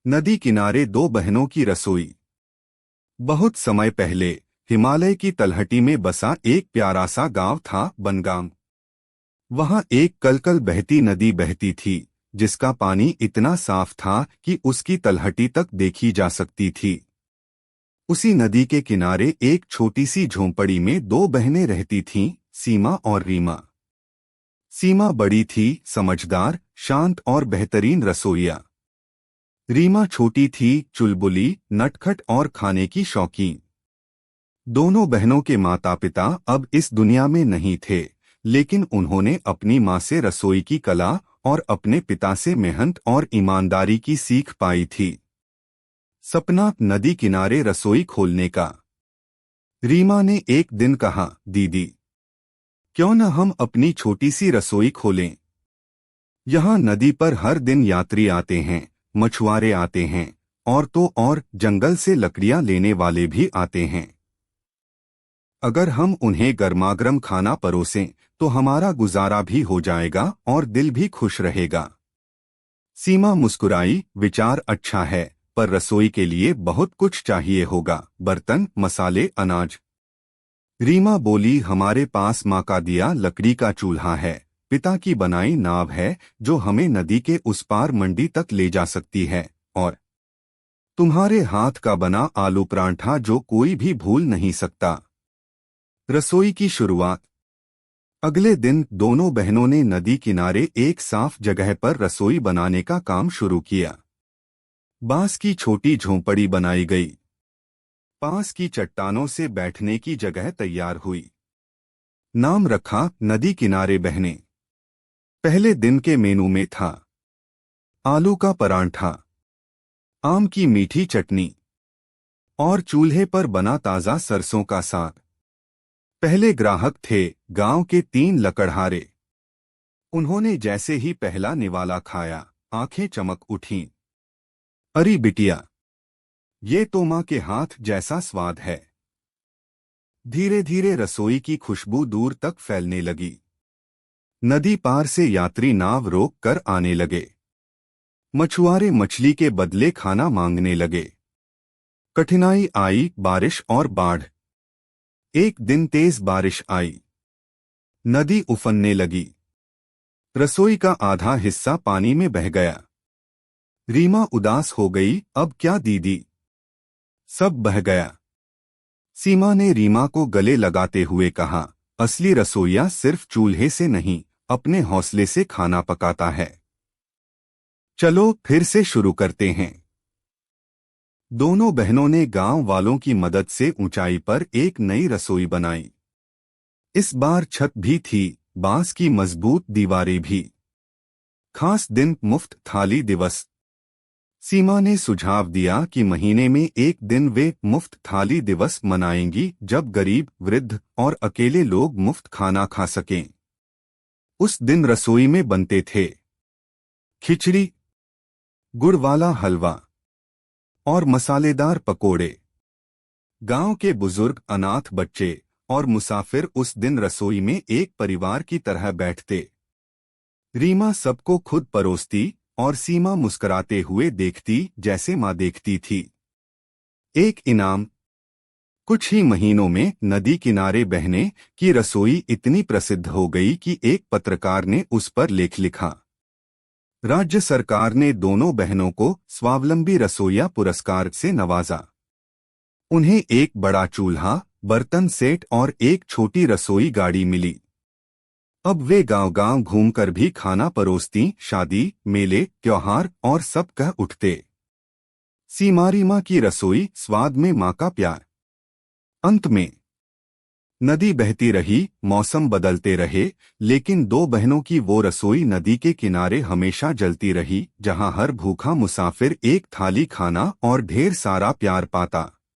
नदी किनारे दो बहनों की रसोई। बहुत समय पहले हिमालय की तलहटी में बसा एक प्यारा सा गांव था, बनगाम। वहां एक कलकल बहती नदी बहती थी, जिसका पानी इतना साफ था कि उसकी तलहटी तक देखी जा सकती थी। उसी नदी के किनारे एक छोटी सी झोंपड़ी में दो बहनें रहती थीं, सीमा और रीमा। सीमा बड़ी थी, समझदार, शांत और बेहतरीन रसोइया। रीमा छोटी थी, चुलबुली, नटखट और खाने की शौकीन। दोनों बहनों के माता पिता अब इस दुनिया में नहीं थे, लेकिन उन्होंने अपनी माँ से रसोई की कला और अपने पिता से मेहनत और ईमानदारी की सीख पाई थी। सपना नदी किनारे रसोई खोलने का। रीमा ने एक दिन कहा, दीदी, क्यों न हम अपनी छोटी सी रसोई खोलें। यहाँ नदी पर हर दिन यात्री आते हैं, मछुआरे आते हैं, और तो और जंगल से लकड़ियाँ लेने वाले भी आते हैं। अगर हम उन्हें गर्मागर्म खाना परोसें तो हमारा गुजारा भी हो जाएगा और दिल भी खुश रहेगा। सीमा मुस्कुराई, विचार अच्छा है, पर रसोई के लिए बहुत कुछ चाहिए होगा, बर्तन, मसाले, अनाज। रीमा बोली, हमारे पास माँ का दिया लकड़ी का चूल्हा है, पिता की बनाई नाव है जो हमें नदी के उस पार मंडी तक ले जा सकती है, और तुम्हारे हाथ का बना आलू परांठा जो कोई भी भूल नहीं सकता। रसोई की शुरुआत। अगले दिन दोनों बहनों ने नदी किनारे एक साफ जगह पर रसोई बनाने का काम शुरू किया। बांस की छोटी झोंपड़ी बनाई गई। पास की चट्टानों से बैठने की जगह तैयार हुई। नाम रखा, नदी किनारे बहनें। पहले दिन के मेनू में था आलू का परांठा, आम की मीठी चटनी और चूल्हे पर बना ताज़ा सरसों का साग। पहले ग्राहक थे गांव के 3 लकड़हारे। उन्होंने जैसे ही पहला निवाला खाया, आंखें चमक उठीं। अरे बिटिया, ये तो माँ के हाथ जैसा स्वाद है। धीरे धीरे रसोई की खुशबू दूर तक फैलने लगी। नदी पार से यात्री नाव रोक कर आने लगे। मछुआरे मछली के बदले खाना मांगने लगे। कठिनाई आई, बारिश और बाढ़। एक दिन तेज बारिश आई। नदी उफनने लगी। रसोई का आधा हिस्सा पानी में बह गया। रीमा उदास हो गई, अब क्या दीदी, सब बह गया। सीमा ने रीमा को गले लगाते हुए कहा, असली रसोइया सिर्फ चूल्हे से नहीं, अपने हौसले से खाना पकाता है। चलो फिर से शुरू करते हैं। दोनों बहनों ने गांव वालों की मदद से ऊंचाई पर एक नई रसोई बनाई। इस बार छत भी थी, बांस की मजबूत दीवारें भी। खास दिन, मुफ्त थाली दिवस। सीमा ने सुझाव दिया कि महीने में एक दिन वे मुफ्त थाली दिवस मनाएंगी, जब गरीब, वृद्ध और अकेले लोग मुफ्त खाना खा सकें। उस दिन रसोई में बनते थे खिचड़ी, गुड़ वाला हलवा और मसालेदार पकोड़े। गांव के बुजुर्ग, अनाथ बच्चे और मुसाफिर उस दिन रसोई में एक परिवार की तरह बैठते। रीमा सबको खुद परोसती और सीमा मुस्कुराते हुए देखती जैसे माँ देखती थी। एक इनाम। कुछ ही महीनों में नदी किनारे बहने की रसोई इतनी प्रसिद्ध हो गई कि एक पत्रकार ने उस पर लेख लिखा। राज्य सरकार ने दोनों बहनों को स्वावलंबी रसोइया पुरस्कार से नवाजा। उन्हें एक बड़ा चूल्हा, बर्तन सेट और एक छोटी रसोई गाड़ी मिली। अब वे गांव-गांव घूमकर भी खाना परोसती, शादी, मेले, त्योहार और सब कह उठते, सीमा रीमा की रसोई, स्वाद में माँ का प्यार। अंत में नदी बहती रही, मौसम बदलते रहे, लेकिन दो बहनों की वो रसोई नदी के किनारे हमेशा जलती रही, जहां हर भूखा मुसाफिर एक थाली खाना और ढेर सारा प्यार पाता।